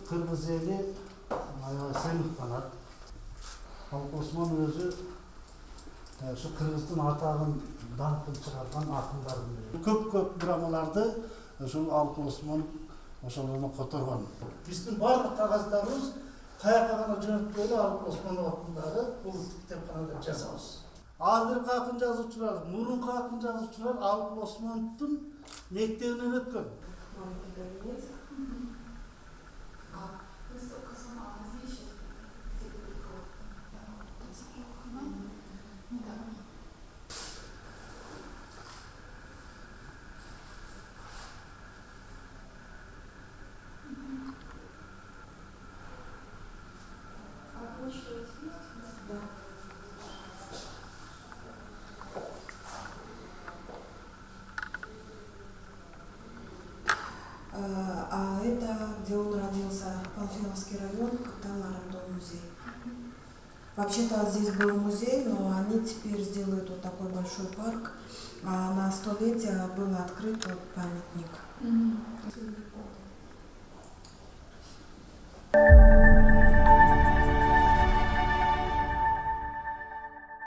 Kırgız eli sıyıktанат. Halk Osman özü şu Kırgızdın atağın dаңқын çıkartan akınların biri. Көп dramalarda şu Halk Osman oşalarını kotorgan. Bizim bardıq kağızlarımız kayakağına jönөtkөлө Halk Osman hakkındağı bu kitapxanada жазабыз. Азыркы акын жазуучулар, мурунку акын жазуучулар Halk Osmановдун мектебинен өткөн. А это, где он родился, Панфиловский район, там Арандон музей. Вообще-то здесь был музей, но они теперь сделают вот такой большой парк. А на столетие был открыт вот памятник.